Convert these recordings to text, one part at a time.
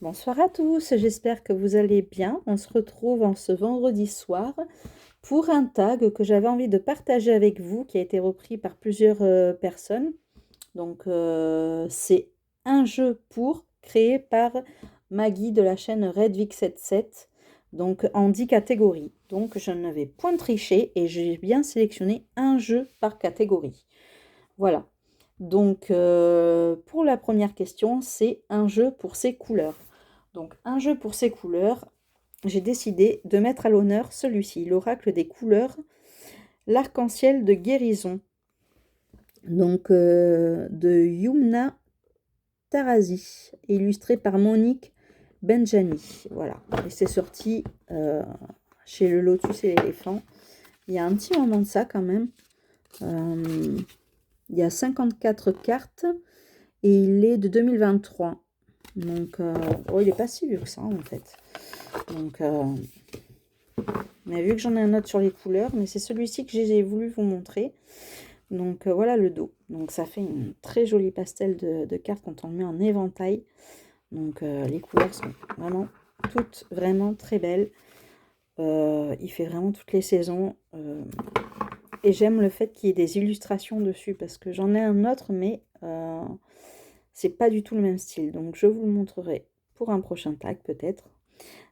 Bonsoir à tous, j'espère que vous allez bien. On se retrouve en ce vendredi soir pour un tag que j'avais envie de partager avec vous, qui a été repris par plusieurs personnes. Donc c'est un jeu pour créé par Maggie de la chaîne Redvic77, donc en 10 catégories. Donc je n'avais point triché et j'ai bien sélectionné un jeu par catégorie. Voilà. Donc pour la première question, c'est un jeu pour ses couleurs. Donc un jeu pour ses couleurs, j'ai décidé de mettre à l'honneur celui-ci, l'oracle des couleurs, l'arc-en-ciel de guérison. Donc de Yumna Tarazi, illustré par Monique Benjani. Voilà, et c'est sorti chez le Lotus et l'éléphant. Il y a un petit moment de ça quand même. Il y a 54 cartes et il est de 2023. Donc, il n'est pas si vieux que ça en fait. Donc, mais vu que j'en ai un autre sur les couleurs, mais c'est celui-ci que j'ai voulu vous montrer. Donc voilà le dos. Donc ça fait une très jolie pastel de cartes quand on le met en éventail. Donc les couleurs sont vraiment toutes vraiment très belles. Il fait vraiment toutes les saisons. Et j'aime le fait qu'il y ait des illustrations dessus parce que j'en ai un autre, mais c'est pas du tout le même style. Donc je vous le montrerai pour un prochain tag peut-être.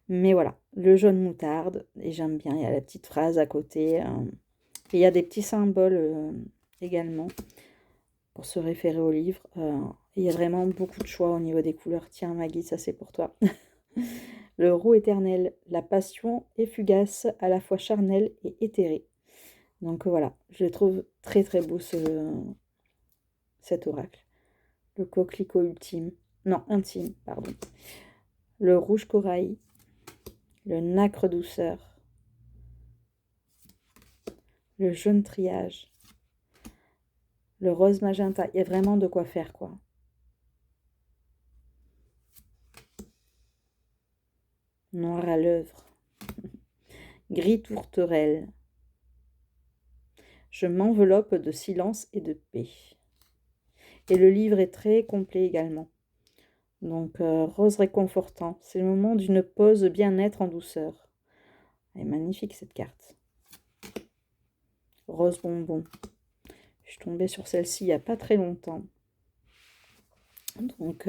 Mais voilà, le jaune moutarde, et j'aime bien, il y a la petite phrase à côté. Et il y a des petits symboles également pour se référer au livre. Il y a vraiment beaucoup de choix au niveau des couleurs. Tiens Maggie, ça c'est pour toi. Le roux éternel, la passion est fugace, à la fois charnelle et éthérée. Donc voilà, je le trouve très très beau cet oracle. Le coquelicot ultime, non intime, pardon. Le rouge corail, le nacre douceur, le jaune triage, le rose magenta. Il y a vraiment de quoi faire quoi. Noir à l'œuvre, gris tourterelle. Je m'enveloppe de silence et de paix. Et le livre est très complet également. Donc, rose réconfortant. C'est le moment d'une pause bien-être en douceur. Elle est magnifique cette carte. Rose bonbon. Je suis tombée sur celle-ci il n'y a pas très longtemps. Donc,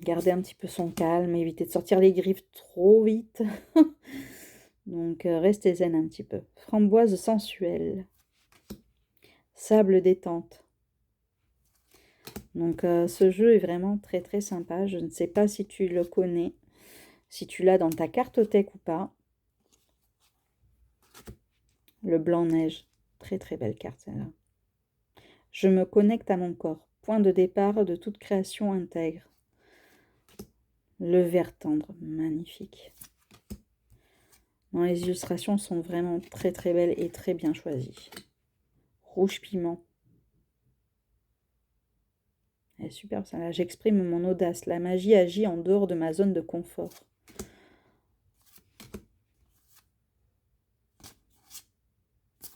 garder un petit peu son calme, éviter de sortir les griffes trop vite. Donc, restez zen un petit peu. Framboise sensuelle. Sable détente. Donc, ce jeu est vraiment très très sympa. Je ne sais pas si tu le connais, si tu l'as dans ta cartothèque ou pas. Le blanc-neige. Très très belle carte celle-là. Je me connecte à mon corps. Point de départ de toute création intègre. Le vert tendre. Magnifique. Bon, les illustrations sont vraiment très très belles et très bien choisies. Rouge piment. Elle est super celle-là. J'exprime mon audace. La magie agit en dehors de ma zone de confort.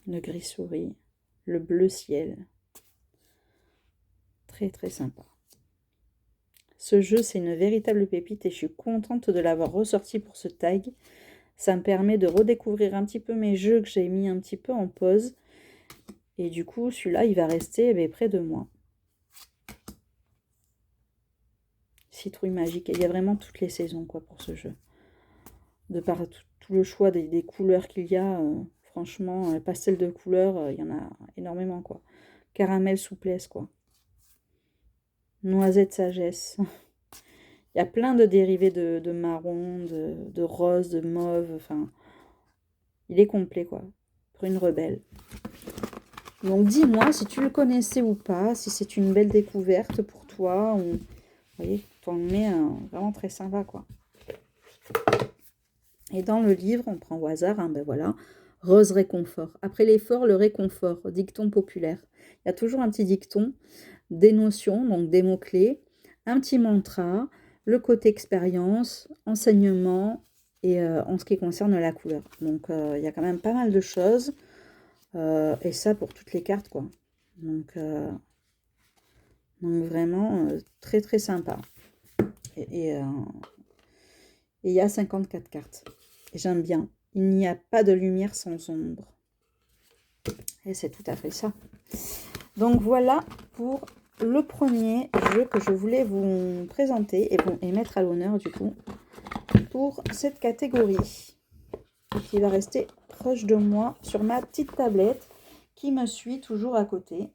Le gris souris. Le bleu ciel. Très très sympa. Ce jeu, c'est une véritable pépite et je suis contente de l'avoir ressorti pour ce tag. Ça me permet de redécouvrir un petit peu mes jeux que j'ai mis un petit peu en pause. Et du coup, celui-là, il va rester près de moi. Citrouille magique. Et il y a vraiment toutes les saisons quoi pour ce jeu. De par tout le choix des couleurs qu'il y a, franchement, pastel de couleurs, il y en a énormément quoi. Caramel souplesse quoi. Noisette sagesse. Il y a plein de dérivés de marron, de rose, de mauve. Enfin, il est complet quoi. Pour une rebelle. Donc dis-moi si tu le connaissais ou pas, si c'est une belle découverte pour toi. Ou... Vous voyez, on le met vraiment très sympa quoi. Et dans le livre, on prend au hasard, ben voilà, rose réconfort. Après l'effort, le réconfort, dicton populaire. Il y a toujours un petit dicton, des notions, donc des mots-clés, un petit mantra, le côté expérience, enseignement et en ce qui concerne la couleur. Donc il y a quand même pas mal de choses. Et ça pour toutes les cartes, quoi. Donc vraiment très très sympa. et il y a 54 cartes. Et j'aime bien. Il n'y a pas de lumière sans ombre. Et c'est tout à fait ça. Donc voilà pour le premier jeu que je voulais vous présenter et mettre à l'honneur du coup pour cette catégorie qui va rester proche de moi sur ma petite tablette qui me suit toujours à côté.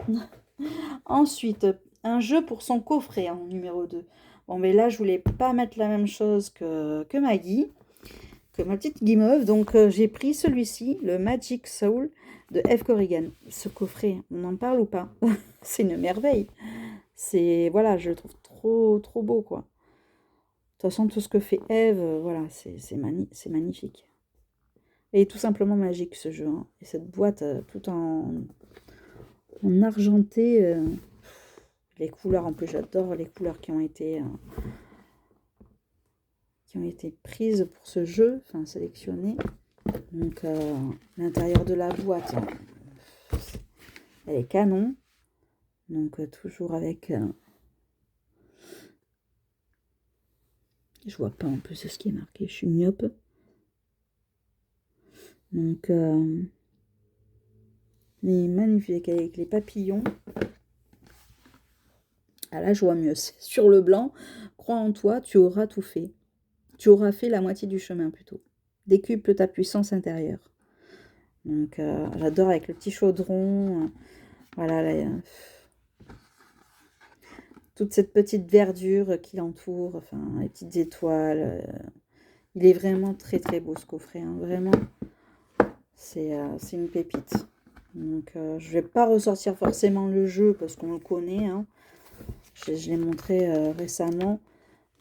Ensuite, un jeu pour son coffret en numéro 2. Bon, mais là, je voulais pas mettre la même chose que Maggie, que ma petite guimauve. Donc, j'ai pris celui-ci, le Magic Soul de Eve Corrigan. Ce coffret, on en parle ou pas? C'est une merveille. C'est, voilà, je le trouve trop beau, quoi. De toute façon, tout ce que fait Eve, voilà, c'est magnifique. Et tout simplement magique, ce jeu. Hein. Et cette boîte, tout en argenté... les couleurs, en plus j'adore les couleurs qui ont été prises pour ce jeu, enfin sélectionnées. Donc l'intérieur de la boîte, elle est canon. Donc toujours avec... je vois pas en plus ce qui est marqué, je suis myope. Donc mais magnifique avec les papillons. Ah là, je vois mieux. Sur le blanc, crois en toi, tu auras tout fait. Tu auras fait la moitié du chemin plutôt. Décuple ta puissance intérieure. Donc, j'adore avec le petit chaudron. Voilà, là, toute cette petite verdure qui l'entoure. Enfin, les petites étoiles. Il est vraiment très beau ce coffret. Hein, vraiment, c'est une pépite. Donc, je vais pas ressortir forcément le jeu parce qu'on le connaît. Hein. Je l'ai montré récemment.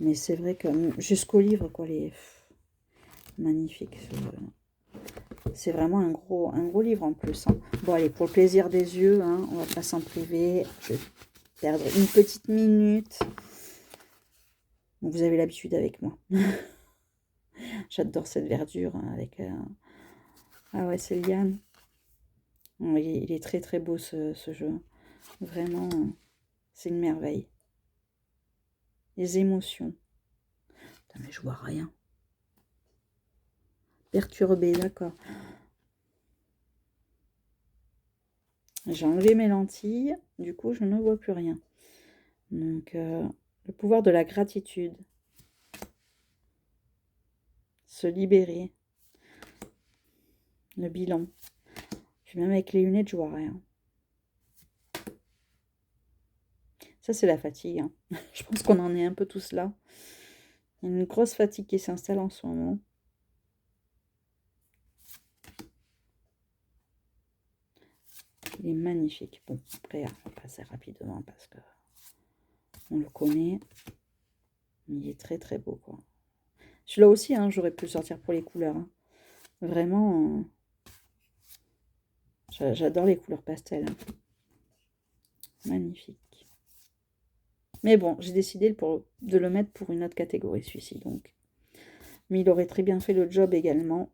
Mais c'est vrai que jusqu'au livre, quoi, les... magnifique. C'est vraiment un gros livre en plus. Hein. Bon, allez, pour le plaisir des yeux, hein, on va pas s'en priver. Je vais perdre une petite minute. Vous avez l'habitude avec moi. J'adore cette verdure hein, avec... Ah ouais, c'est Liane. Il est très beau ce jeu. Vraiment, c'est une merveille. Les émotions. Putain, mais je vois rien. Perturbé, d'accord. J'ai enlevé mes lentilles, du coup je ne vois plus rien. Donc le pouvoir de la gratitude. Se libérer. Le bilan. Puis même avec les lunettes, je vois rien. Ça c'est la fatigue. Hein. Je pense qu'on en est un peu tous là. Il y a une grosse fatigue qui s'installe en ce moment. Il est magnifique. Bon, après, on va passer rapidement parce que on le connaît. Il est très beau, quoi. Celui-là aussi, hein, j'aurais pu le sortir pour les couleurs. Hein. Vraiment, j'adore les couleurs pastel. Hein. Magnifique. Mais bon, j'ai décidé de le mettre pour une autre catégorie, celui-ci, donc. Mais il aurait très bien fait le job également.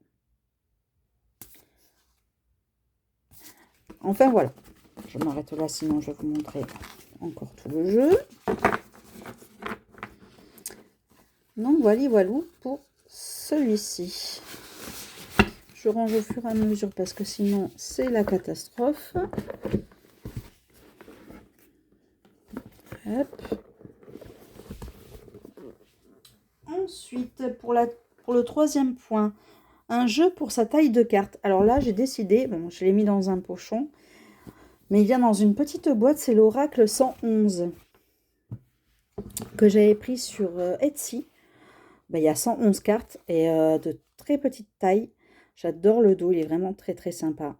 Enfin, voilà. Je m'arrête là, sinon je vais vous montrer encore tout le jeu. Donc, voilà pour celui-ci. Je range au fur et à mesure parce que sinon, c'est la catastrophe. Hop. Ensuite, pour le troisième point, un jeu pour sa taille de carte. Alors là, j'ai décidé, bon, je l'ai mis dans un pochon, mais il vient dans une petite boîte, c'est l'Oracle 111 que j'avais pris sur Etsy. Ben, il y a 111 cartes et de très petite taille. J'adore le dos, il est vraiment très sympa.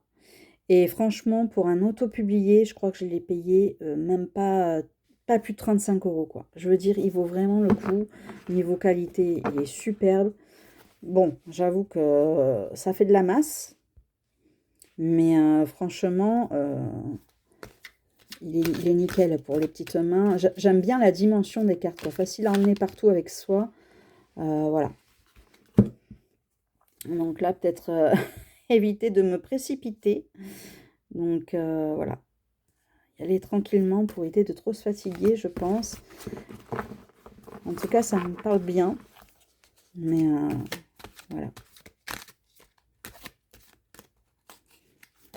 Et franchement, pour un auto-publié, je crois que je l'ai payé même pas plus de 35 €, quoi. Je veux dire, il vaut vraiment le coup. Niveau qualité, il est superbe. Bon, j'avoue que ça fait de la masse. Mais franchement, il est nickel pour les petites mains. J'aime bien la dimension des cartes, quoi. Facile à emmener partout avec soi. Voilà. Donc là, peut-être éviter de me précipiter. Donc voilà. Y aller tranquillement pour éviter de trop se fatiguer, je pense. En tout cas, ça me parle bien. Mais voilà.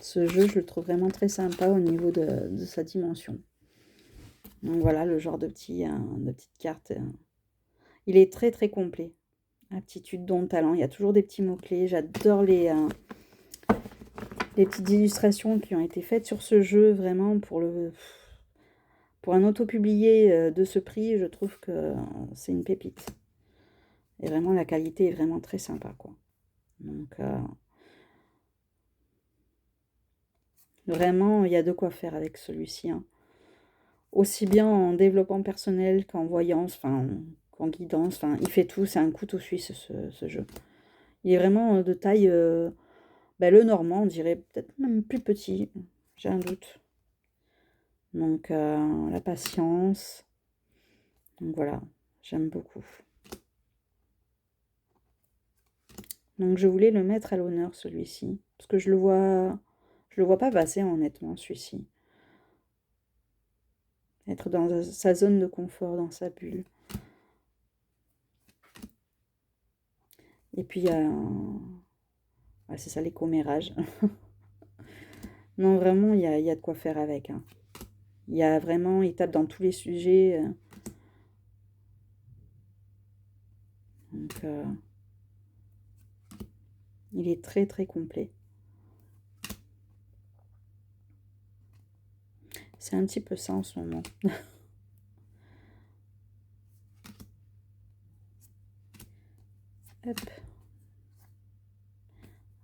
Ce jeu, je le trouve vraiment très sympa au niveau de sa dimension. Donc voilà, le genre de petite carte. Il est très très complet. Aptitude, don, talent. Il y a toujours des petits mots-clés. J'adore les petites illustrations qui ont été faites sur ce jeu. Vraiment, pour un auto-publié de ce prix, je trouve que c'est une pépite. Et vraiment, la qualité est vraiment très sympa, quoi. Donc, vraiment, il y a de quoi faire avec celui-ci, hein. Aussi bien en développement personnel qu'en voyance, enfin, qu'en guidance. Enfin, il fait tout. C'est un couteau suisse, ce jeu. Il est vraiment de taille, le normand, on dirait peut-être même plus petit. J'ai un doute. Donc, la patience. Donc, voilà, j'aime beaucoup. Donc, je voulais le mettre à l'honneur, celui-ci. Parce que je le vois pas passer, honnêtement, celui-ci. Être dans sa zone de confort, dans sa bulle. Et puis, il y a... Ouais, c'est ça, les commérages. Non, vraiment, il y a de quoi faire avec, hein. Il y a vraiment... Il tape dans tous les sujets. Donc, il est très, très complet. C'est un petit peu ça en ce moment. Hop.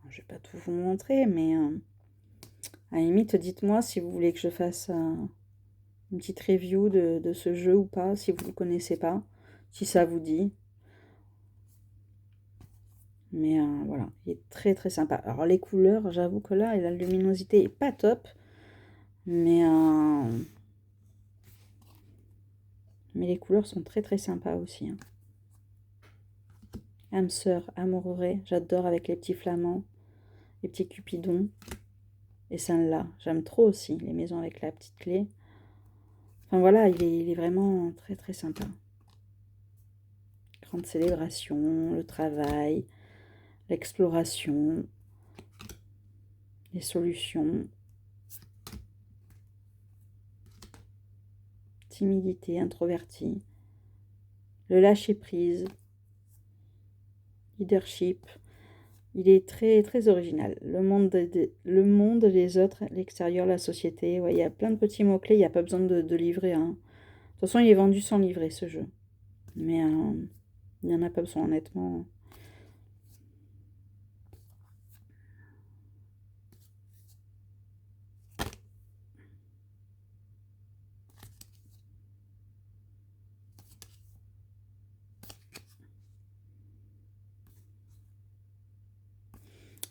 Je vais pas tout vous montrer, mais à la limite, dites-moi si vous voulez que je fasse une petite review de ce jeu ou pas, si vous ne le connaissez pas, si ça vous dit. Mais voilà, il est très très sympa. Alors les couleurs, j'avoue que là, la luminosité est pas top, mais les couleurs sont très très sympas aussi, hein. Âme sœur, amoureux, j'adore avec les petits flamants, les petits cupidons. Et celle-là, j'aime trop aussi, les maisons avec la petite clé. Enfin voilà, il est vraiment très très sympa. Grande célébration, le travail, l'exploration, les solutions, timidité, introvertie, le lâcher-prise, leadership. Il est très très original. Le monde, les autres, l'extérieur, la société. Ouais, il y a plein de petits mots-clés, il n'y a pas besoin de livrer, hein. De toute façon, il est vendu sans livrer, ce jeu. Mais il n'y en a pas besoin, honnêtement.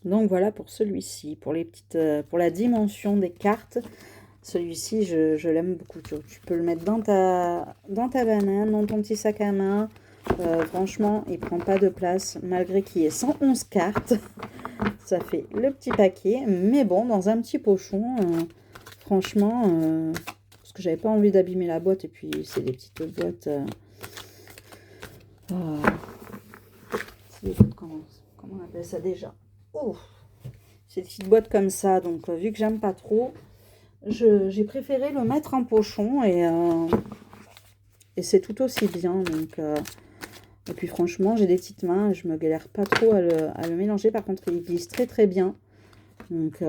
Donc voilà pour celui-ci, pour pour la dimension des cartes. Celui-ci, je l'aime beaucoup. Tu peux le mettre dans ta banane, dans ton petit sac à main. Franchement, il prend pas de place, malgré qu'il y ait 111 cartes. Ça fait le petit paquet, mais bon, dans un petit pochon. Franchement, parce que j'avais pas envie d'abîmer la boîte, et puis c'est des petites boîtes. C'est des boîtes, comment on appelle ça déjà? Oh, c'est des petites boîtes comme ça, donc vu que j'aime pas trop, j'ai préféré le mettre en pochon et c'est tout aussi bien. Donc, et puis franchement, j'ai des petites mains, je me galère pas trop à le mélanger. Par contre, il glisse très très bien. Donc,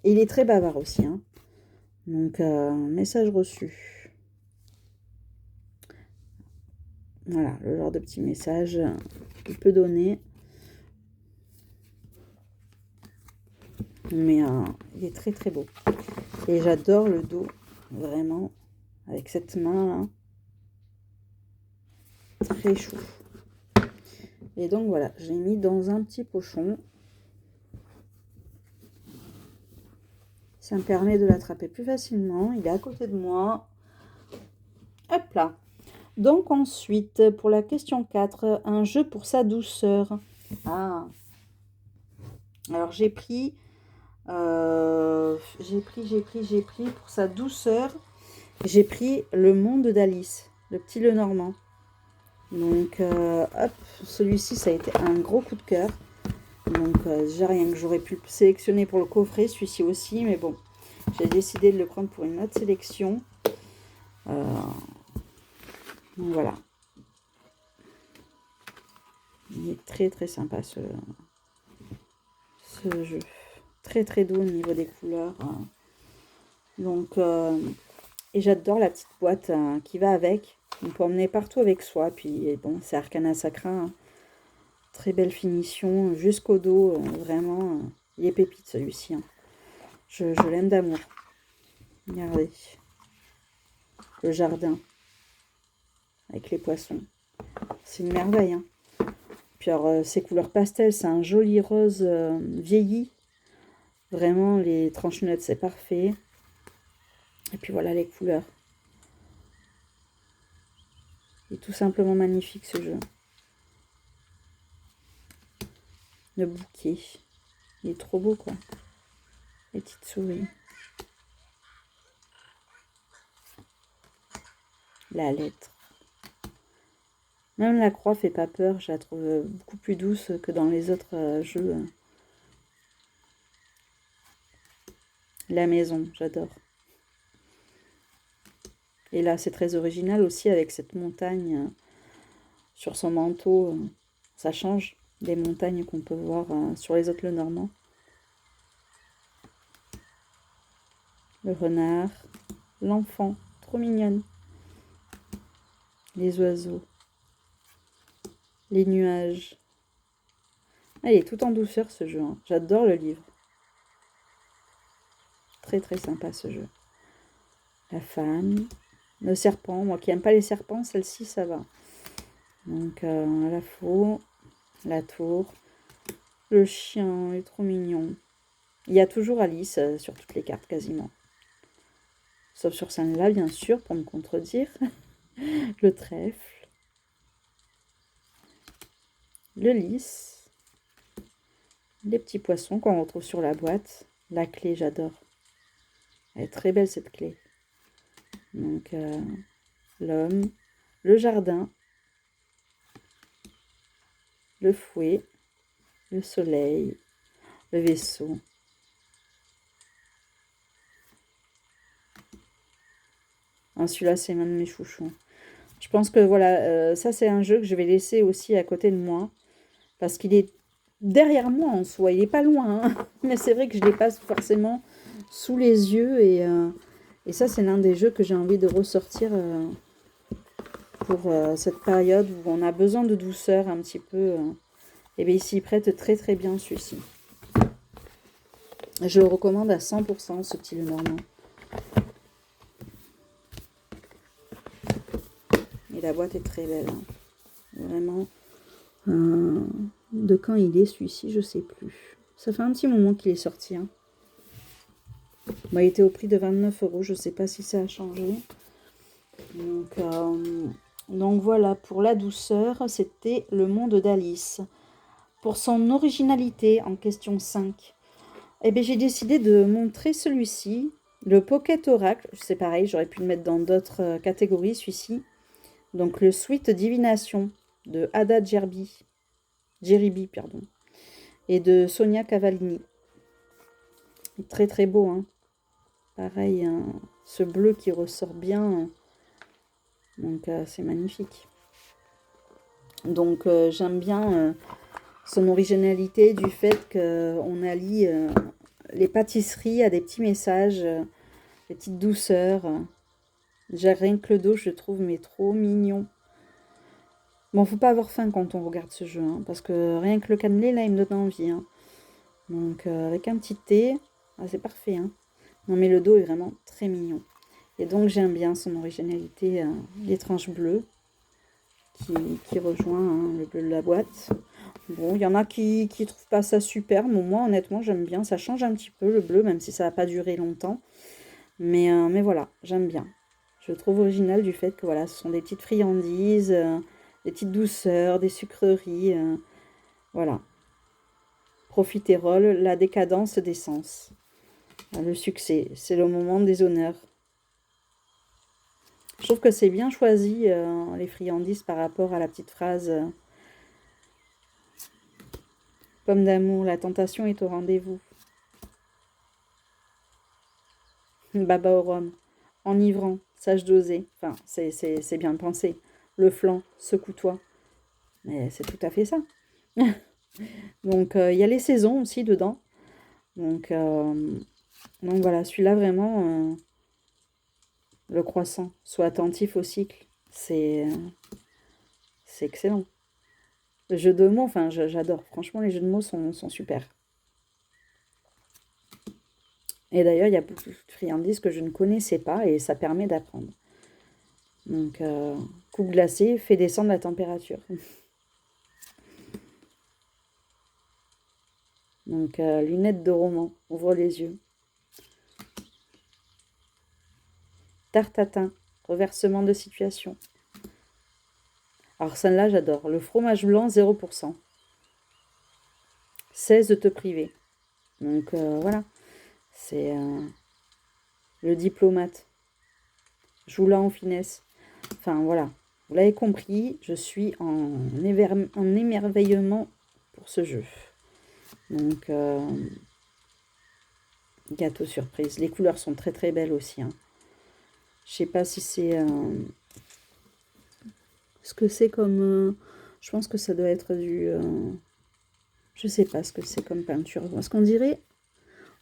il est très bavard aussi, hein. Donc, message reçu. Voilà, le genre de petit message qu'il peut donner. Mais il est très très beau. Et j'adore le dos, vraiment, avec cette main là. Très chou. Et donc voilà, je l'ai mis dans un petit pochon. Ça me permet de l'attraper plus facilement. Il est à côté de moi. Hop là. Donc ensuite, pour la question 4, un jeu pour sa douceur. Ah. Alors j'ai pris pour sa douceur. J'ai pris Le Monde d'Alice, le petit Lenormand. Donc, hop, celui-ci, ça a été un gros coup de cœur. Donc, déjà rien que j'aurais pu le sélectionner pour le coffret, celui-ci aussi. Mais bon, j'ai décidé de le prendre pour une autre sélection. Donc, voilà. Il est très, très sympa, ce jeu. Très, très doux au niveau des couleurs. Donc, et j'adore la petite boîte qui va avec. On peut emmener partout avec soi. Puis, bon, c'est Arcana Sacra. Hein. Très belle finition jusqu'au dos. Vraiment, il est pépite celui-ci. Hein. Je l'aime d'amour. Regardez. Le jardin. Avec les poissons. C'est une merveille. Hein. Puis alors, ces couleurs pastel, c'est un joli rose vieilli. Vraiment, les tranche-notes, c'est parfait. Et puis voilà les couleurs. Il est tout simplement magnifique ce jeu. Le bouquet. Il est trop beau quoi. Les petites souris. La lettre. Même la croix fait pas peur. Je la trouve beaucoup plus douce que dans les autres jeux. La maison, j'adore. Et là, c'est très original aussi avec cette montagne sur son manteau. Ça change des montagnes qu'on peut voir sur les autres Lenormand. Le renard, l'enfant, trop mignonne. Les oiseaux, les nuages. Ah, il est tout en douceur ce jeu. Hein. J'adore le livre. Très très sympa ce jeu. La femme, le serpent. Moi qui n'aime pas les serpents, celle-ci ça va. Donc la faux, la tour, le chien, il est trop mignon. Il y a toujours Alice sur toutes les cartes quasiment. Sauf sur celle-là bien sûr pour me contredire. Le trèfle, le lys, les petits poissons qu'on retrouve sur la boîte. La clé, j'adore. Elle est très belle cette clé. Donc l'homme, le jardin, le fouet, le soleil, le vaisseau. Ah, celui-là, c'est l'un de mes chouchous. Je pense que voilà, ça c'est un jeu que je vais laisser aussi à côté de moi. Parce qu'il est derrière moi en soi. Il n'est pas loin. Hein, mais c'est vrai que je ne l'ai pas forcément sous les yeux. Et ça, c'est l'un des jeux que j'ai envie de ressortir pour cette période où on a besoin de douceur un petit peu. Et bien ici, il prête très très bien celui-ci. Je le recommande à 100% ce petit Lenormand. Et la boîte est très belle. Hein. Vraiment. De quand il est celui-ci, je sais plus. Ça fait un petit moment qu'il est sorti. Hein. Bon, il était au prix de 29 €. Je ne sais pas si ça a changé. Donc voilà, pour la douceur, c'était le monde d'Alice. Pour son originalité, en question 5, eh bien, j'ai décidé de montrer celui-ci, le Pocket Oracle. C'est pareil, j'aurais pu le mettre dans d'autres catégories, celui-ci. Donc le Sweet Divination de Ada Jeribi, pardon, et de Sonia Cavallini. Très très beau, hein. Pareil, hein, ce bleu qui ressort bien. Donc c'est magnifique. Donc j'aime bien son originalité du fait qu'on allie les pâtisseries à des petits messages, des petites douceurs. Déjà rien que le dos, je le trouve mais trop mignon. Bon, faut pas avoir faim quand on regarde ce jeu, hein, parce que rien que le cannelé, là, il me donne envie. Hein. Donc avec un petit thé, ah, c'est parfait. Hein. Non mais le dos est vraiment très mignon. Et donc j'aime bien son originalité, les tranches bleues qui rejoint hein, le bleu de la boîte. Bon, il y en a qui trouvent pas ça super, mais moi honnêtement j'aime bien. Ça change un petit peu le bleu, même si ça va pas durer longtemps. Mais voilà, j'aime bien. Je trouve original du fait que voilà, ce sont des petites friandises, des petites douceurs, des sucreries. Voilà. Profiterole, la décadence des sens. Le succès, c'est le moment des honneurs. Je trouve que c'est bien choisi, les friandises, par rapport à la petite phrase pomme d'amour, la tentation est au rendez-vous. Baba au rhum, enivrant, sage doser. Enfin, c'est bien pensé. Le flanc, secoue-toi. Mais c'est tout à fait ça. Donc, il y a les saisons aussi dedans. Donc voilà, celui-là vraiment, le croissant. Sois attentif au cycle. C'est excellent. Le jeu de mots, enfin, j'adore. Franchement, les jeux de mots sont super. Et d'ailleurs, il y a beaucoup de friandises que je ne connaissais pas et ça permet d'apprendre. Donc, coupe glacée fait descendre la température. Donc, lunettes de roman, ouvre les yeux. Tartatin, reversement de situation. Alors, celle-là, j'adore. Le fromage blanc, 0%. Cesse de te priver. Donc, voilà. C'est le diplomate. Joue-la en finesse. Enfin, voilà. Vous l'avez compris, je suis en émerveillement pour ce jeu. Donc, gâteau surprise. Les couleurs sont très très belles aussi. Hein. Je sais pas si c'est... ce que c'est comme... je pense que ça doit être du... je sais pas ce que c'est comme peinture. Parce qu'on dirait...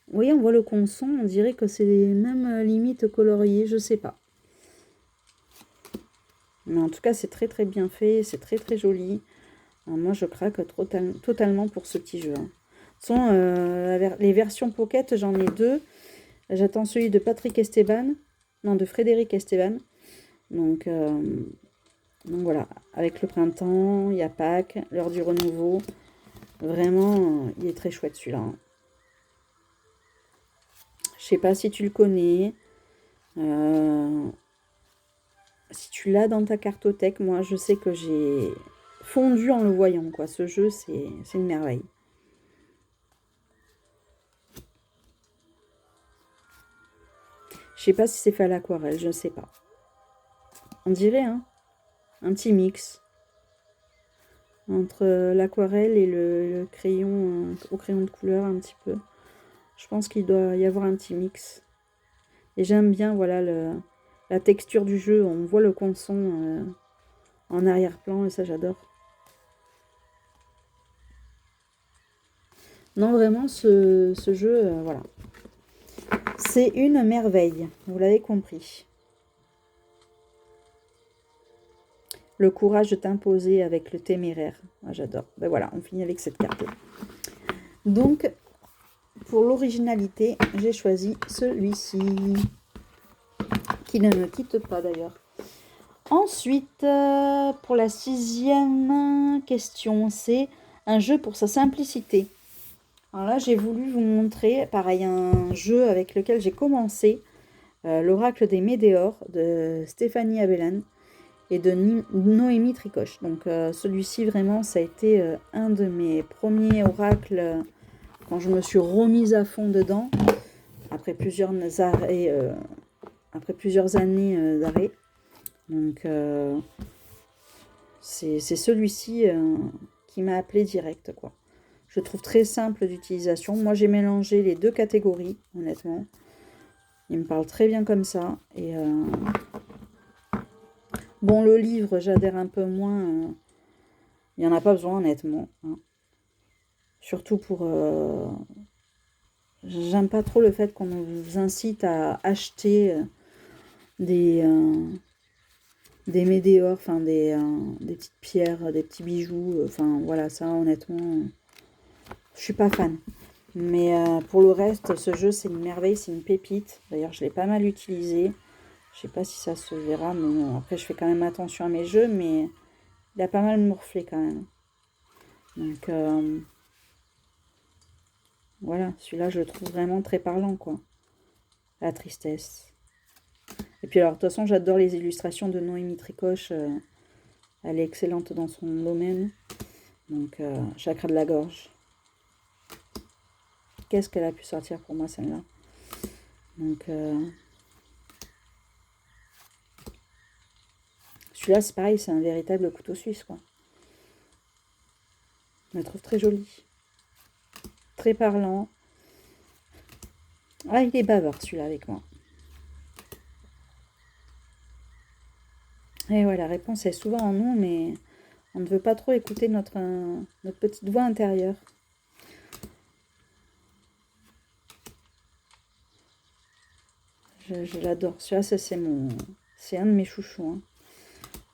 Vous voyez, on voit le conson, on dirait que c'est les mêmes limites coloriées, je sais pas. Mais en tout cas, c'est très très bien fait, c'est très très joli. Alors moi, je craque totalement pour ce petit jeu. Hein. De toute façon, les versions Pocket, j'en ai deux. J'attends celui de Patrick Esteban, non, de Frédéric Esteban. Donc voilà, avec le printemps, il y a Pâques, l'heure du renouveau. Vraiment, il est très chouette celui-là. Hein. Je sais pas si tu le connais. Si tu l'as dans ta cartothèque, moi je sais que j'ai fondu en le voyant, quoi. Ce jeu, c'est une merveille. Je sais pas si c'est fait à l'aquarelle, je ne sais pas. On dirait, hein, un petit mix entre l'aquarelle et le crayon, au crayon de couleur un petit peu. Je pense qu'il doit y avoir un petit mix. Et j'aime bien, voilà, la texture du jeu. On voit le conson en arrière-plan et ça, j'adore. Non, vraiment, ce jeu, voilà. C'est une merveille, vous l'avez compris. Le courage de t'imposer avec le téméraire. Ah, j'adore. Ben voilà, on finit avec cette carte. Donc, pour l'originalité, j'ai choisi celui-ci. Qui ne me quitte pas d'ailleurs. Ensuite, pour la 6e question, c'est un jeu pour sa simplicité. Alors là, j'ai voulu vous montrer, pareil, un jeu avec lequel j'ai commencé, l'Oracle des Médéors de Stéphanie Abellan et de Noémie Tricoche. Donc celui-ci, vraiment, ça a été un de mes premiers oracles quand je me suis remise à fond dedans, après plusieurs arrêts, après plusieurs années d'arrêt. Donc c'est celui-ci qui m'a appelé direct, quoi. Je trouve très simple d'utilisation. Moi, j'ai mélangé les deux catégories, honnêtement. Il me parle très bien comme ça. Et bon, le livre, j'adhère un peu moins. Il n'y en a pas besoin, honnêtement. Hein. Surtout pour... j'aime pas trop le fait qu'on nous incite à acheter des médéors, enfin des petites pierres, des petits bijoux. Enfin, voilà, ça, honnêtement, je suis pas fan. Mais pour le reste, ce jeu, c'est une merveille, c'est une pépite. D'ailleurs, je l'ai pas mal utilisé. Je sais pas si ça se verra, mais bon, après, je fais quand même attention à mes jeux, mais il a pas mal morflé quand même. Donc, voilà, celui-là, je le trouve vraiment très parlant, quoi. La tristesse. Et puis, alors, de toute façon, j'adore les illustrations de Noémie Tricoche. Elle est excellente dans son domaine. Donc, chakra de la gorge. Qu'est-ce qu'elle a pu sortir pour moi, celle-là? Donc, celui-là, c'est pareil, c'est un véritable couteau suisse, quoi. Je le trouve très joli. Très parlant. Ah, il est bavard, celui-là, avec moi. Et ouais, la réponse est souvent en non, mais on ne veut pas trop écouter notre petite voix intérieure. Je l'adore. Celui-là, ça, c'est un de mes chouchous. Hein.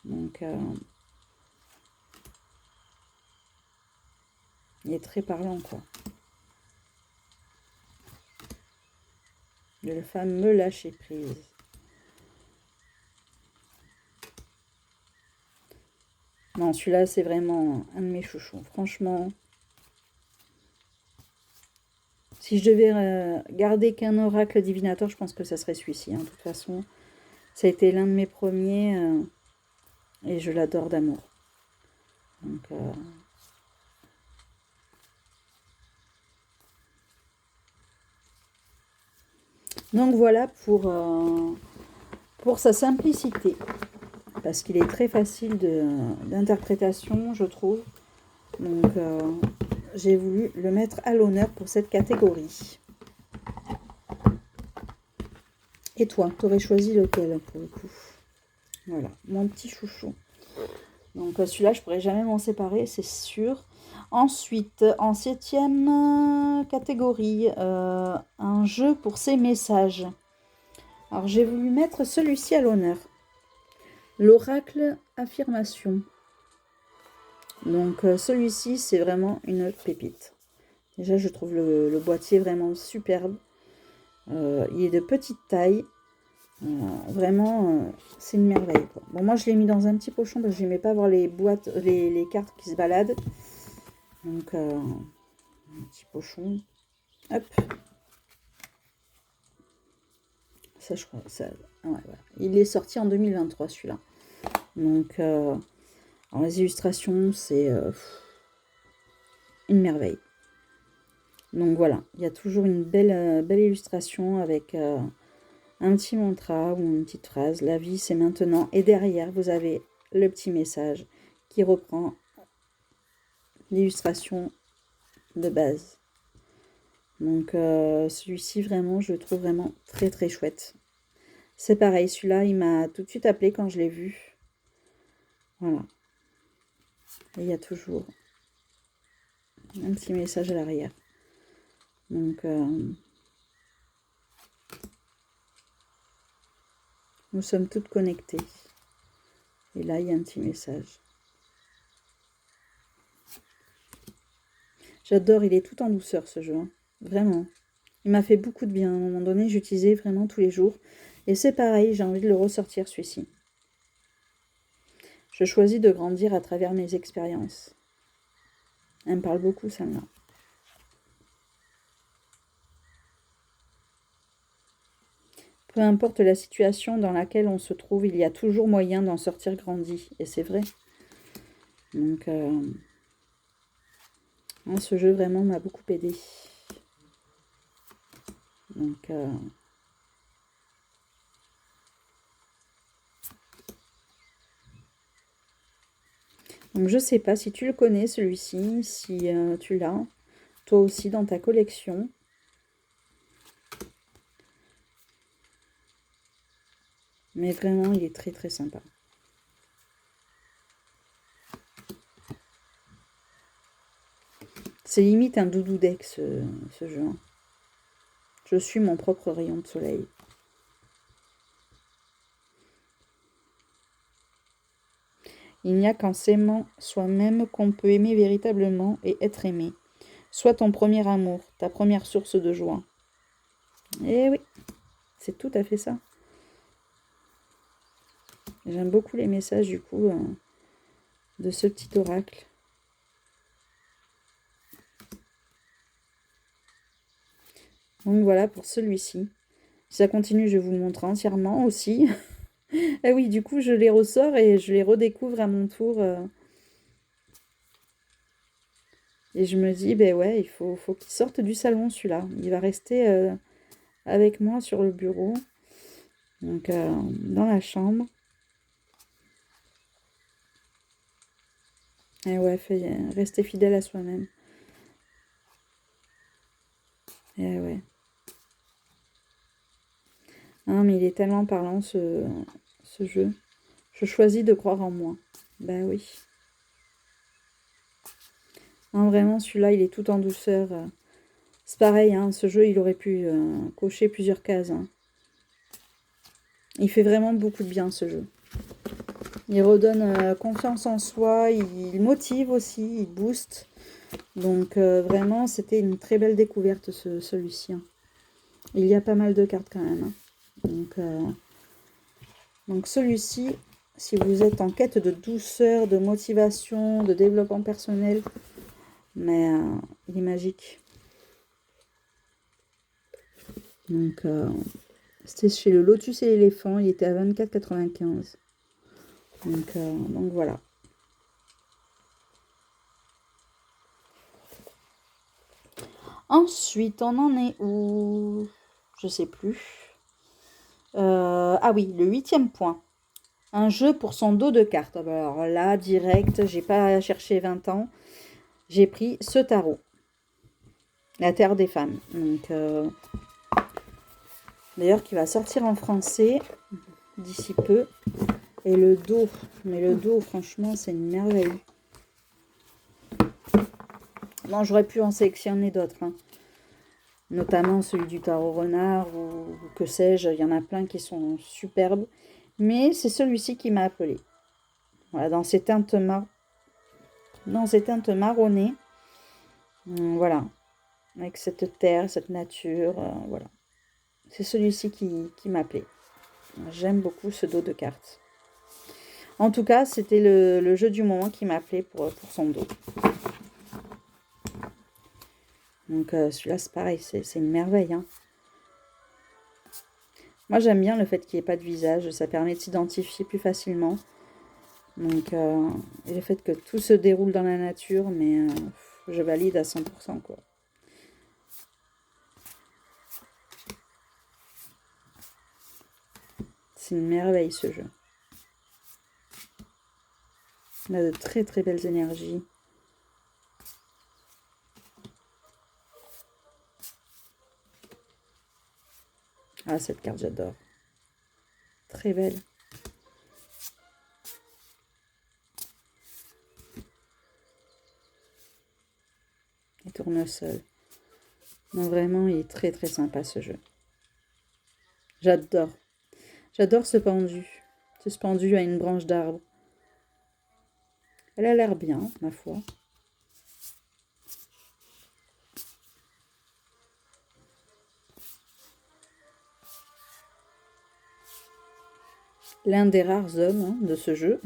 Donc, il est très parlant, quoi. Le fameux lâcher prise. Non, celui-là, c'est vraiment un de mes chouchous. Franchement, si je devais garder qu'un oracle divinateur, je pense que ça serait celui-ci. Hein. De toute façon, ça a été l'un de mes premiers et je l'adore d'amour. Donc voilà pour sa simplicité. Parce qu'il est très facile d'interprétation, je trouve. Donc j'ai voulu le mettre à l'honneur pour cette catégorie. Et toi, tu aurais choisi lequel pour le coup? Voilà, mon petit chouchou. Donc celui-là, je pourrais jamais m'en séparer, c'est sûr. Ensuite, en 7e catégorie, un jeu pour ses messages. Alors j'ai voulu mettre celui-ci à l'honneur. L'oracle affirmation. Donc celui-ci, c'est vraiment une pépite. Déjà, je trouve le boîtier vraiment superbe. Il est de petite taille. Vraiment, c'est une merveille. Quoi. Bon, moi, je l'ai mis dans un petit pochon parce que j'aimais pas voir les boîtes, les cartes qui se baladent. Donc, un petit pochon. Hop. Ça, je crois. Ça, ouais, voilà. Il est sorti en 2023, celui-là. Donc, alors, les illustrations, c'est une merveille. Donc, voilà. Il y a toujours une belle illustration avec un petit mantra ou une petite phrase. La vie, c'est maintenant. Et derrière, vous avez le petit message qui reprend l'illustration de base. Donc, celui-ci, vraiment, je le trouve vraiment très, très chouette. C'est pareil, celui-là, il m'a tout de suite appelé quand je l'ai vu. Voilà. Et il y a toujours un petit message à l'arrière. Donc, nous sommes toutes connectées. Et là, il y a un petit message. J'adore, il est tout en douceur, ce jeu. Hein. Vraiment. Il m'a fait beaucoup de bien. À un moment donné, j'utilisais vraiment tous les jours. Et c'est pareil, j'ai envie de le ressortir, celui-ci. Je choisis de grandir à travers mes expériences. Elle me parle beaucoup, celle-là. Peu importe la situation dans laquelle on se trouve, il y a toujours moyen d'en sortir grandi. Et c'est vrai. Donc, ce jeu vraiment m'a beaucoup aidé. Donc, je sais pas si tu le connais, celui-ci, si tu l'as, toi aussi, dans ta collection. Mais vraiment, il est très, très sympa. C'est limite un doudou deck, ce jeu. Hein. Je suis mon propre rayon de soleil. Il n'y a qu'en s'aimant soi-même qu'on peut aimer véritablement et être aimé. Sois ton premier amour, ta première source de joie. Eh oui, c'est tout à fait ça. J'aime beaucoup les messages, du coup, de ce petit oracle. Donc voilà pour celui-ci. Si ça continue, je vous le montre entièrement aussi. Ah oui, du coup, je les ressors et je les redécouvre à mon tour. Et je me dis, ben ouais, il faut qu'il sorte du salon, celui-là. Il va rester avec moi sur le bureau. Donc, dans la chambre. Et ouais, rester fidèle à soi-même. Et ouais. Ah, mais il est tellement parlant, ce jeu. Je choisis de croire en moi. Bah oui. Non, vraiment, celui-là, il est tout en douceur. C'est pareil, hein, ce jeu, il aurait pu cocher plusieurs cases. Hein. Il fait vraiment beaucoup de bien, ce jeu. Il redonne confiance en soi, il motive aussi, il booste. Donc vraiment, c'était une très belle découverte, celui-ci. Hein. Il y a pas mal de cartes quand même. Hein. Donc celui-ci, si vous êtes en quête de douceur, de motivation, de développement personnel, mais il est magique. Donc c'était chez le Lotus et l'éléphant, il était à 24,95. Donc voilà. Ensuite, on en est où? Je sais plus. Ah oui, le 8e point. Un jeu pour son dos de cartes. Alors là, direct, j'ai pas cherché 20 ans. J'ai pris ce tarot. La Terre des femmes. Donc, d'ailleurs, qui va sortir en français d'ici peu. Et le dos. Mais le dos, franchement, c'est une merveille. Non, j'aurais pu en sélectionner d'autres. Hein. Notamment celui du tarot renard ou que sais-je. Il y en a plein qui sont superbes. Mais c'est celui-ci qui m'a appelé. Voilà, dans ces teintes marronnées. Voilà. Avec cette terre, cette nature. Voilà. C'est celui-ci qui m'appelait. J'aime beaucoup ce dos de cartes. En tout cas, c'était le jeu du moment qui m'appelait pour son dos. Donc celui-là, c'est pareil, c'est une merveille. Hein. Moi, j'aime bien le fait qu'il n'y ait pas de visage. Ça permet de s'identifier plus facilement. Donc, et le fait que tout se déroule dans la nature, mais je valide à 100%, quoi. C'est une merveille, ce jeu. On a de très, très belles énergies. Ah, cette carte, j'adore. Très belle. Et tournesol. Non, vraiment, il est très, très sympa, ce jeu. J'adore. J'adore ce pendu. Ce pendu à une branche d'arbre. Elle a l'air bien, ma foi. L'un des rares hommes hein, de ce jeu.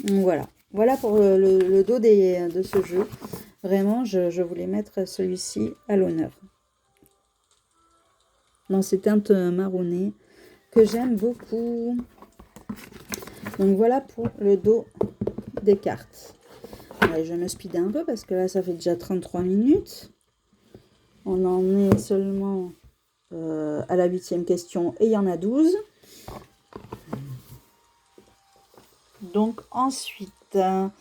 Voilà. Voilà pour le dos de ce jeu. Vraiment, je voulais mettre celui-ci à l'honneur. Dans ces teintes marronnées que j'aime beaucoup. Donc voilà pour le dos des cartes. Allez, je vais me speeder un peu parce que là, ça fait déjà 33 minutes. On en est seulement à la 8e question et il y en a 12. Donc ensuite, en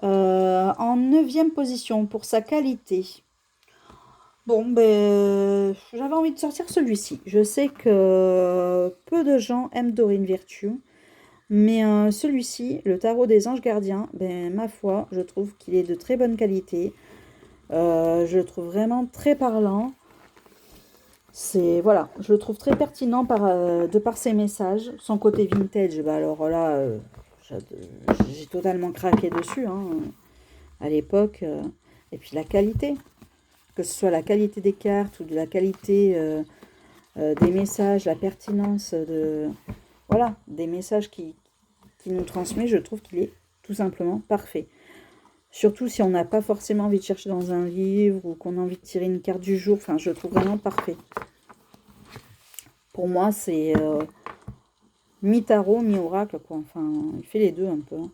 9e position pour sa qualité. Bon, ben, j'avais envie de sortir celui-ci. Je sais que peu de gens aiment Dorine Virtue. Mais celui-ci, le tarot des anges gardiens, ben, ma foi, je trouve qu'il est de très bonne qualité. Je le trouve vraiment très parlant. Voilà, je le trouve très pertinent de par ses messages. Son côté vintage, bah alors là, j'ai totalement craqué dessus hein, à l'époque. Et puis la qualité, que ce soit la qualité des cartes ou de la qualité des messages, la pertinence voilà, des messages qui nous transmet, je trouve qu'il est tout simplement parfait. Surtout si on n'a pas forcément envie de chercher dans un livre ou qu'on a envie de tirer une carte du jour. Enfin, je le trouve vraiment parfait. Pour moi, c'est mi-tarot, mi-oracle, quoi. Enfin, il fait les deux un peu. Hein.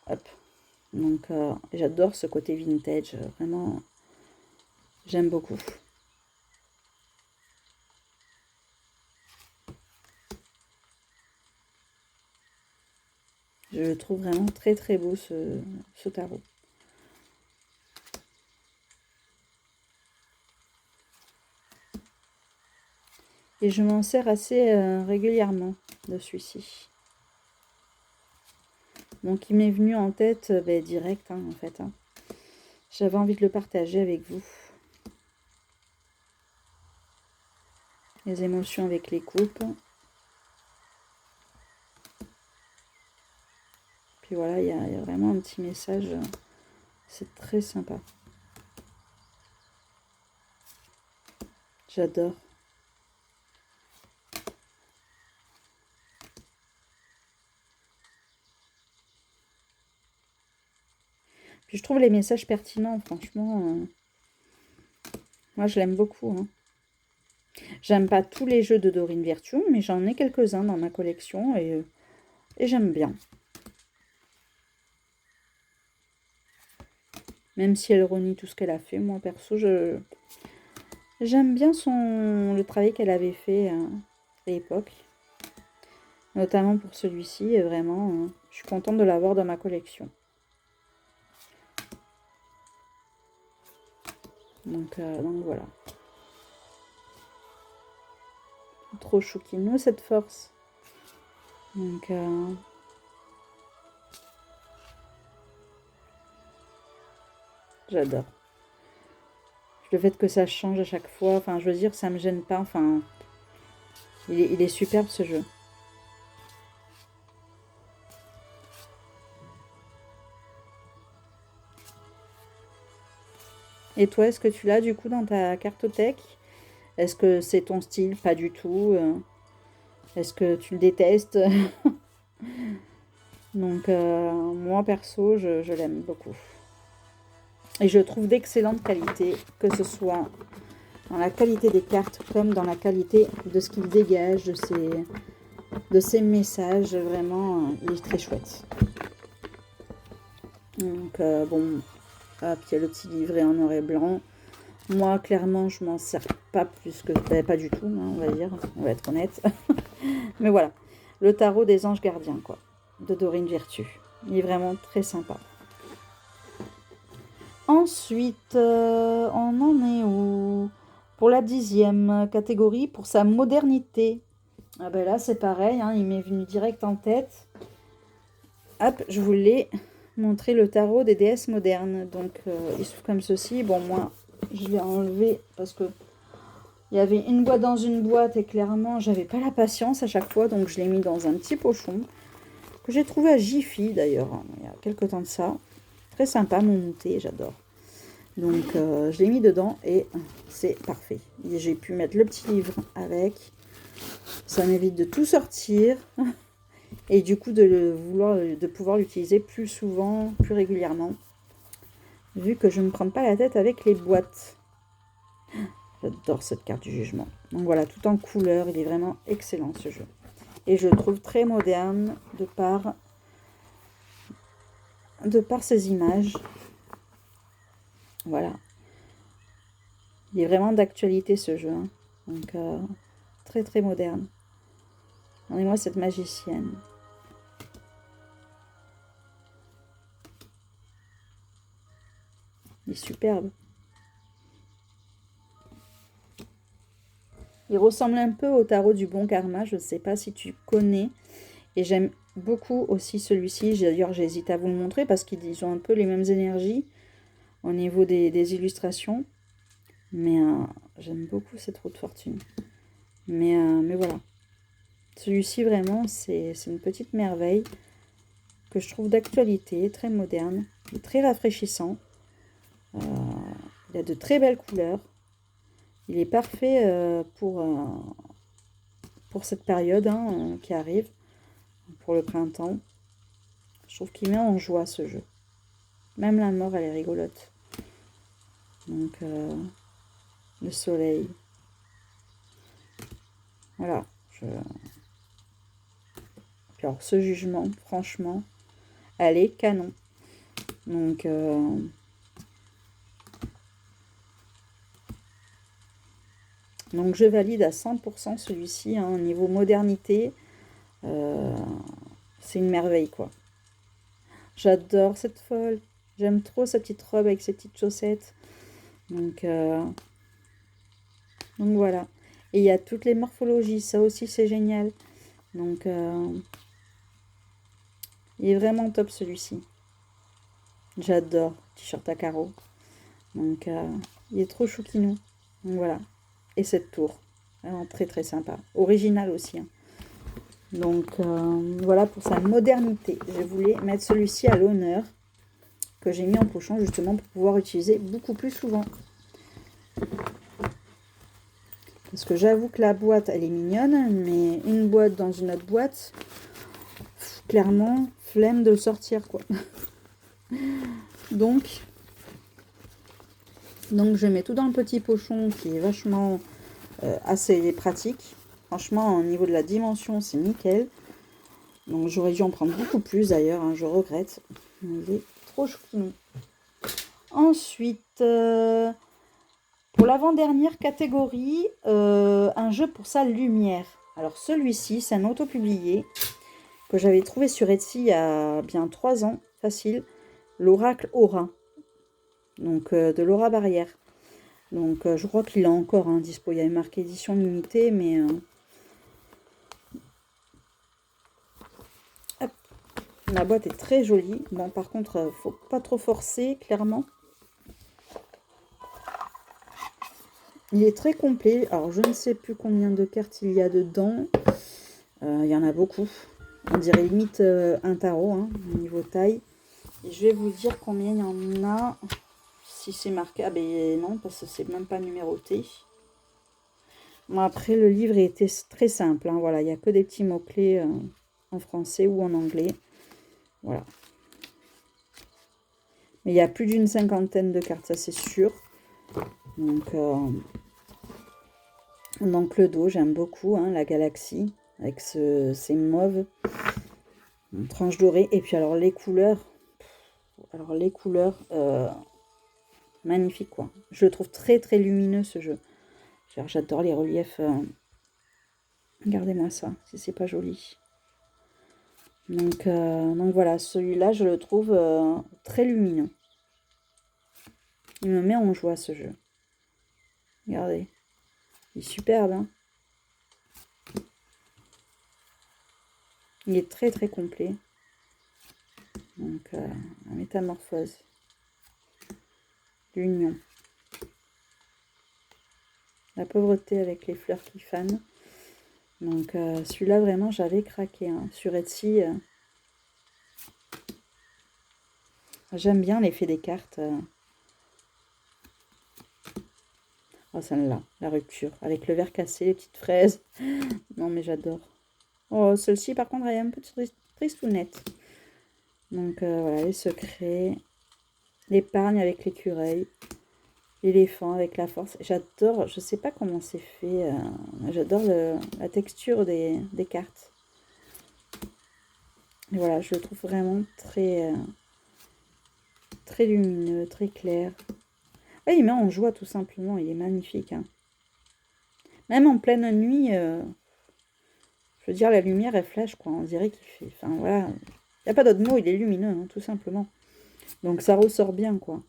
Hop. Donc, j'adore ce côté vintage. Vraiment, j'aime beaucoup. Je le trouve vraiment très très beau ce tarot. Et je m'en sers assez régulièrement de celui-ci. Donc il m'est venu en tête direct en fait. J'avais envie de le partager avec vous. Les émotions avec les coupes. Puis voilà, il y a vraiment un petit message. C'est très sympa. J'adore. Puis je trouve les messages pertinents, franchement. Moi, je l'aime beaucoup. Hein. J'aime pas tous les jeux de Dorine Virtue, mais j'en ai quelques-uns dans ma collection et j'aime bien. Même si elle renie tout ce qu'elle a fait, moi perso, j'aime bien le travail qu'elle avait fait à l'époque. Notamment pour celui-ci, et vraiment, je suis contente de l'avoir dans ma collection. Donc voilà. Trop chouquinou cette force. Donc j'adore. Le fait que ça change à chaque fois, enfin je veux dire, ça me gêne pas, enfin il est superbe ce jeu. Et toi, est-ce que tu l'as du coup dans ta cartothèque? Est-ce que c'est ton style? Pas du tout. Est-ce que tu le détestes? Donc moi perso, je l'aime beaucoup. Et je le trouve d'excellente qualité, que ce soit dans la qualité des cartes comme dans la qualité de ce qu'il dégage, de ses messages. Vraiment, il est très chouette. Donc bon, hop, il y a le petit livret en noir et blanc. Moi, clairement, je m'en sers pas plus que... pas du tout, hein, on va dire. On va être honnête. Mais voilà. Le tarot des anges gardiens, quoi. De Dorine Virtue. Il est vraiment très sympa. Ensuite, on en est où? Pour la 10e catégorie, pour sa modernité. Ah ben là, c'est pareil. Hein, il m'est venu direct en tête. Hop, je voulais montrer le tarot des déesses modernes. Donc, il s'ouvre comme ceci. Bon, moi... je l'ai enlevé parce que il y avait une boîte dans une boîte et clairement j'avais pas la patience à chaque fois, donc je l'ai mis dans un petit pochon que j'ai trouvé à Jiffy d'ailleurs il y a quelques temps de ça. Très sympa, mon monté, j'adore. Donc je l'ai mis dedans et c'est parfait. J'ai pu mettre le petit livre avec. Ça m'évite de tout sortir et du coup de pouvoir l'utiliser plus souvent, plus régulièrement. Vu que je ne prends pas la tête avec les boîtes. J'adore cette carte du jugement. Donc voilà, tout en couleur, il est vraiment excellent ce jeu. Et je le trouve très moderne de par ses images. Voilà. Il est vraiment d'actualité ce jeu. Hein. Donc très très moderne. Regardez-moi cette magicienne. Il est superbe. Il ressemble un peu au tarot du bon karma. Je ne sais pas si tu connais. Et j'aime beaucoup aussi celui-ci. D'ailleurs, j'hésite à vous le montrer parce qu'ils ont un peu les mêmes énergies au niveau des illustrations. Mais j'aime beaucoup cette roue de fortune. Mais voilà. Celui-ci, vraiment, c'est une petite merveille que je trouve d'actualité, très moderne, très rafraîchissant. Il a de très belles couleurs. Il est parfait pour cette période qui arrive, pour le printemps. Je trouve qu'il met en joie ce jeu. Même la mort, elle est rigolote. Donc, le soleil. Voilà. Puis alors, ce jugement, franchement, elle est canon. Donc, je valide à 100% celui-ci. Au niveau modernité, c'est une merveille, quoi. J'adore cette folle. J'aime trop sa petite robe avec ses petites chaussettes. Donc voilà. Et il y a toutes les morphologies. Ça aussi, c'est génial. Donc, il est vraiment top celui-ci. J'adore. T-shirt à carreaux. Donc, il est trop chouquinou. Donc voilà. Et cette tour. Vraiment très très sympa. Original aussi. Hein. Donc voilà pour sa modernité. Je voulais mettre celui-ci à l'honneur. Que j'ai mis en pochon justement pour pouvoir utiliser beaucoup plus souvent. Parce que j'avoue que la boîte, elle est mignonne, mais une boîte dans une autre boîte, clairement, flemme de le sortir, quoi. Donc, je mets tout dans le petit pochon qui est vachement assez pratique. Franchement, au niveau de la dimension, c'est nickel. Donc, j'aurais dû en prendre beaucoup plus, d'ailleurs, hein, je regrette. Il est trop choupinou. Ensuite... pour l'avant-dernière catégorie, un jeu pour sa lumière. Alors celui-ci, c'est un auto-publié que j'avais trouvé sur Etsy il y a bien 3 ans, facile. L'Oracle Aura, donc de Laura Barrière. Donc je crois qu'il est encore dispo. Il y avait marqué édition limitée, mais... hop. La boîte est très jolie. Bon, par contre, faut pas trop forcer, clairement. Il est très complet. Alors, je ne sais plus combien de cartes il y a dedans. Il y en a beaucoup. On dirait limite un tarot, au niveau taille. Et je vais vous dire combien il y en a. Si c'est marqué. Ah ben non, parce que c'est même pas numéroté. Bon, après, le livre était très simple. Voilà, il n'y a que des petits mots-clés en français ou en anglais. Voilà. Mais il y a plus d'une 50aine de cartes, ça c'est sûr. Donc le dos, j'aime beaucoup, la galaxie, avec ces mauves, une tranche dorée. Et puis alors les couleurs, magnifiques quoi. Je le trouve très très lumineux ce jeu. J'adore les reliefs. Regardez-moi ça, si c'est pas joli. Donc voilà, celui-là je le trouve très lumineux. Il me met en joie ce jeu. Regardez. Il est superbe, hein. Il est très très complet. Donc, la métamorphose. L'union. La pauvreté avec les fleurs qui fanent. Donc, celui-là, vraiment, j'avais craqué. Sur Etsy, j'aime bien l'effet des cartes. Oh, celle-là, la rupture. Avec le verre cassé, les petites fraises. Non, mais j'adore. Oh, celle-ci, par contre, elle est un peu tristounette. Donc, voilà, les secrets. L'épargne avec l'écureuil. L'éléphant avec la force. J'adore, je sais pas comment c'est fait. J'adore la texture des cartes. Et voilà, je le trouve vraiment très, très lumineux, très clair. Ouais, il met en joie tout simplement, il est magnifique. Même en pleine nuit, je veux dire, la lumière, elle flash, quoi. On dirait qu'il fait... Enfin, voilà. Il n'y a pas d'autre mot, il est lumineux, tout simplement. Donc, ça ressort bien, quoi.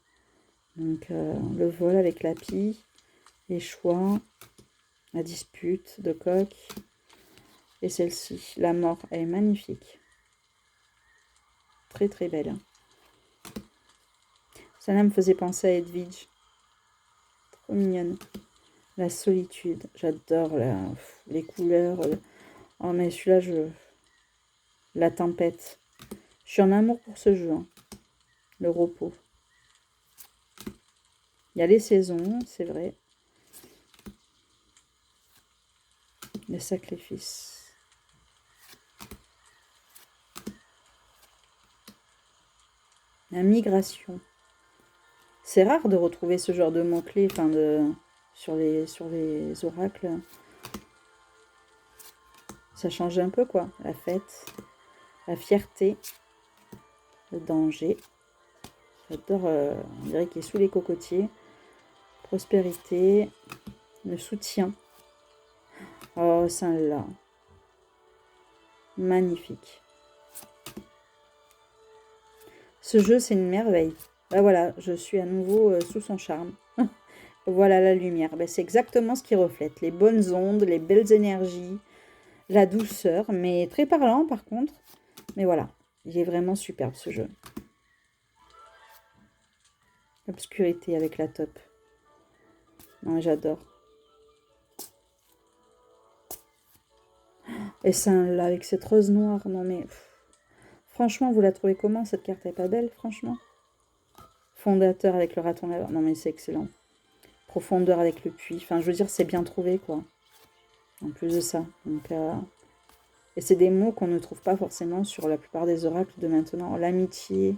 Donc, le vol avec la pie, les choix, la dispute de coq. Et celle-ci, la mort, elle est magnifique. Très, très belle. Celle-là me faisait penser à Edwige. Trop mignonne. La solitude, j'adore les couleurs. Oh, mais celui-là, la tempête. Je suis en amour pour ce jeu. Le repos. Il y a les saisons, c'est vrai. Le sacrifice. La migration. C'est rare de retrouver ce genre de mots-clés, sur les oracles. Ça change un peu, quoi. La fête, la fierté, le danger. J'adore, on dirait qu'il est sous les cocotiers. Prospérité, le soutien. Oh, celle-là. Magnifique. Ce jeu, c'est une merveille. Bah voilà, je suis à nouveau sous son charme. Voilà la lumière. Bah, c'est exactement ce qui reflète. Les bonnes ondes, les belles énergies, la douceur, mais très parlant par contre. Mais voilà, il est vraiment superbe ce jeu. Obscurité avec la top. Non, j'adore. Et c'est là avec cette rose noire. Non mais franchement, vous la trouvez comment cette carte? Elle est pas belle, franchement. Fondateur avec le raton laveur. Non mais c'est excellent. Profondeur avec le puits. Enfin, je veux dire, c'est bien trouvé quoi. En plus de ça. Donc, et c'est des mots qu'on ne trouve pas forcément sur la plupart des oracles de maintenant. L'amitié.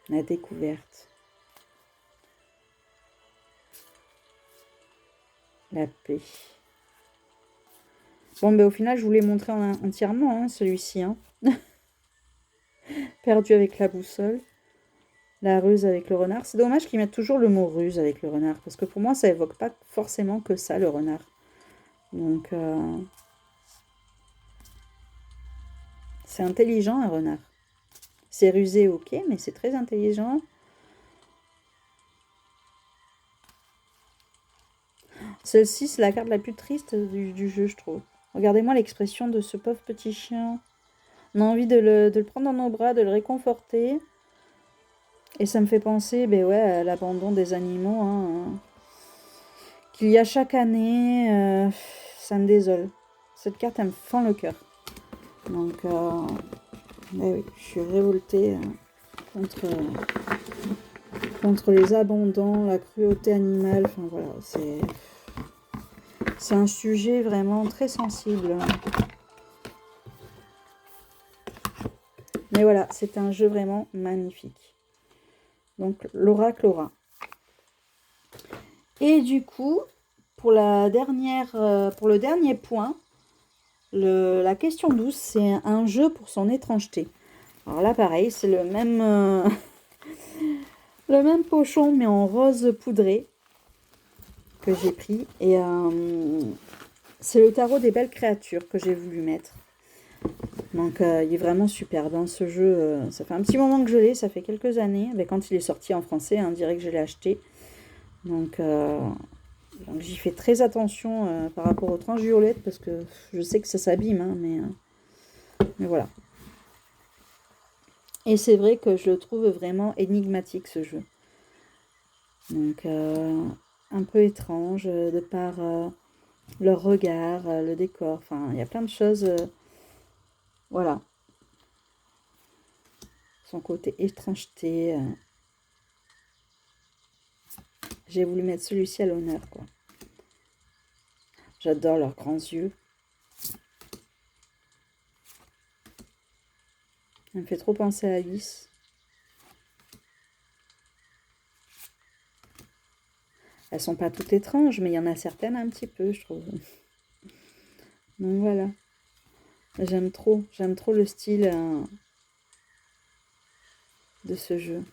La découverte. La paix. Bon, ben au final, je vous l'ai montré entièrement, hein, celui-ci. Hein. Perdu avec la boussole. La ruse avec le renard. C'est dommage qu'ils mettent toujours le mot ruse avec le renard. Parce que pour moi, ça évoque pas forcément que ça, le renard. Donc, c'est intelligent, un renard. C'est rusé, ok, mais c'est très intelligent. Celle-ci, c'est la carte la plus triste du jeu, je trouve. Regardez-moi l'expression de ce pauvre petit chien. On a envie de le prendre dans nos bras, de le réconforter. Et ça me fait penser, ben ouais, à l'abandon des animaux, hein, qu'il y a chaque année. Ça me désole. Cette carte, elle me fend le cœur. Donc, oui, je suis révoltée contre les abandons, la cruauté animale. Enfin, voilà, c'est un sujet vraiment très sensible. Mais voilà, c'est un jeu vraiment magnifique. Donc, l'oracle aura. Et du coup, pour le dernier point, la question 12, c'est un jeu pour son étrangeté. Alors là, pareil, c'est le même pochon, mais en rose poudré que j'ai pris. Et c'est le tarot des belles créatures que j'ai voulu mettre. Donc, il est vraiment superbe. Hein, ce jeu, ça fait un petit moment que je l'ai, ça fait quelques années. Mais quand il est sorti en français, on dirait que je l'ai acheté. Donc j'y fais très attention par rapport aux tranches violettes parce que je sais que ça s'abîme, hein, mais voilà. Et c'est vrai que je le trouve vraiment énigmatique ce jeu. Donc un peu étrange de par leur regard, le décor, enfin il y a plein de choses. Voilà. Son côté étrangeté. J'ai voulu mettre celui-ci à l'honneur, quoi. J'adore leurs grands yeux. Elle me fait trop penser à Alice. Elles sont pas toutes étranges, mais il y en a certaines un petit peu, je trouve. Donc voilà. J'aime trop le style de ce jeu.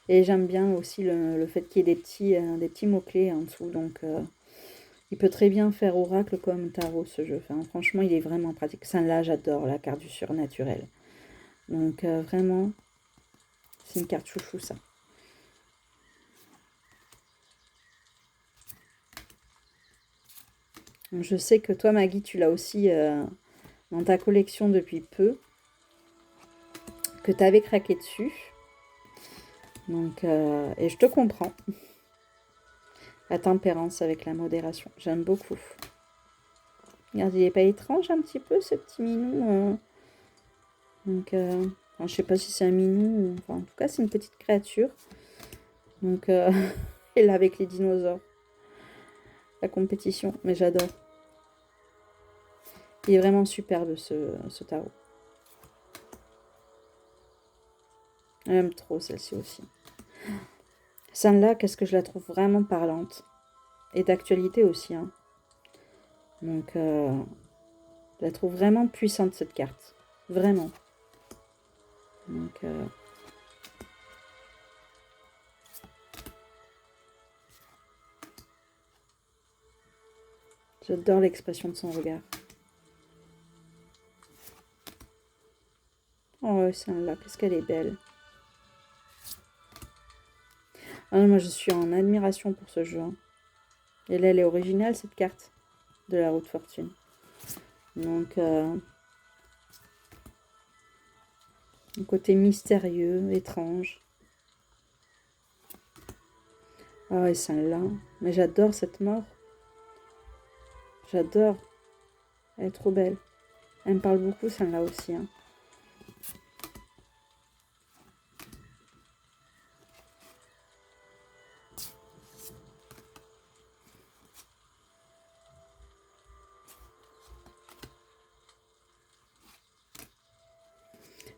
Et j'aime bien aussi le fait qu'il y ait des petits mots-clés en dessous. Donc il peut très bien faire oracle comme tarot ce jeu. Enfin, franchement, il est vraiment pratique. Celle-là, j'adore la carte du surnaturel. Donc vraiment, c'est une carte chouchou ça. Je sais que toi, Maggie, tu l'as aussi dans ta collection depuis peu. Que tu avais craqué dessus. Donc, et je te comprends. La tempérance avec la modération. J'aime beaucoup. Regarde, il n'est pas étrange un petit peu, ce petit minou. Donc, enfin, je ne sais pas si c'est un minou. Enfin, en tout cas, c'est une petite créature. Donc, et là, avec les dinosaures. La compétition. Mais j'adore. Il est vraiment superbe, ce tarot. J'aime trop celle-ci aussi. Celle-là, qu'est-ce que je la trouve vraiment parlante. Et d'actualité aussi. Hein. Donc, je la trouve vraiment puissante, cette carte. Vraiment. Donc, J'adore l'expression de son regard. Oh, celle-là, qu'est-ce qu'elle est belle. Ah non, moi, je suis en admiration pour ce jeu. Hein. Et là, elle est originale, cette carte de la roue de fortune. Donc, un côté mystérieux, étrange. Ah, et celle-là. Mais j'adore cette mort. J'adore. Elle est trop belle. Elle me parle beaucoup, celle-là aussi. Hein.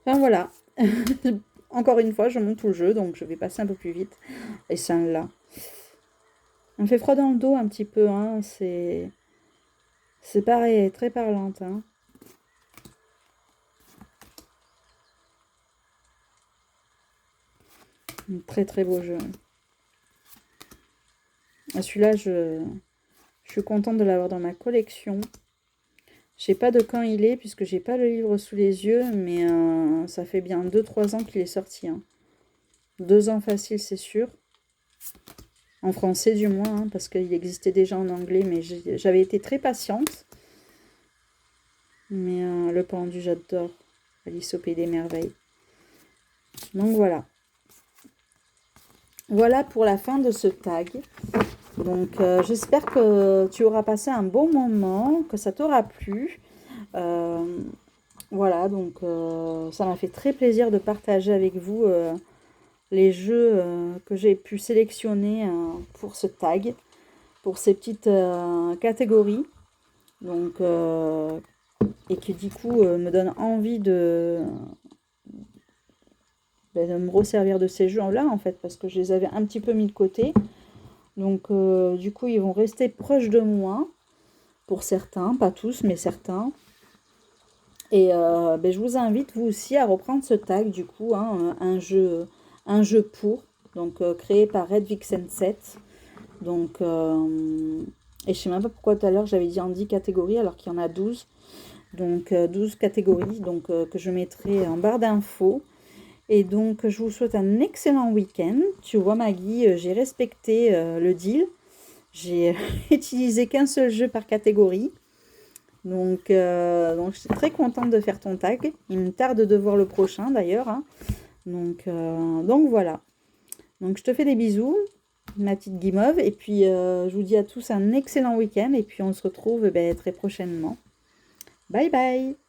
Enfin voilà. Encore une fois, je monte tout le jeu, donc je vais passer un peu plus vite. Et celle-là. Elle me fait froid dans le dos un petit peu. Hein. C'est pareil, elle est très parlante. Hein. Un très très beau jeu. Celui-là, je suis contente de l'avoir dans ma collection. Je sais pas de quand il est, puisque j'ai pas le livre sous les yeux, mais ça fait bien 2-3 ans qu'il est sorti. Hein. 2 ans facile, c'est sûr. En français du moins, hein, parce qu'il existait déjà en anglais, mais j'avais été très patiente. Mais le pendu, j'adore. Alice au Pays des Merveilles. Donc voilà. Voilà pour la fin de ce tag. Donc j'espère que tu auras passé un bon moment, que ça t'aura plu. Voilà, donc ça m'a fait très plaisir de partager avec vous les jeux que j'ai pu sélectionner pour ce tag, pour ces petites catégories. Donc, et qui du coup me donne envie de me resservir de ces jeux-là en fait, parce que je les avais un petit peu mis de côté. Donc du coup ils vont rester proches de moi, pour certains, pas tous, mais certains. Et je vous invite vous aussi à reprendre ce tag du coup, hein, un jeu pour, donc créé par Red Vixen 7. Donc, et je sais même pas pourquoi tout à l'heure j'avais dit en 10 catégories alors qu'il y en a 12. Donc 12 catégories donc, que je mettrai en barre d'infos. Et donc je vous souhaite un excellent week-end. Tu vois Maggie, j'ai respecté le deal. J'ai utilisé qu'un seul jeu par catégorie. Donc je suis très contente de faire ton tag. Il me tarde de voir le prochain d'ailleurs. Hein. Donc voilà. Donc je te fais des bisous, ma petite guimauve. Et puis je vous dis à tous un excellent week-end. Et puis on se retrouve très prochainement. Bye bye!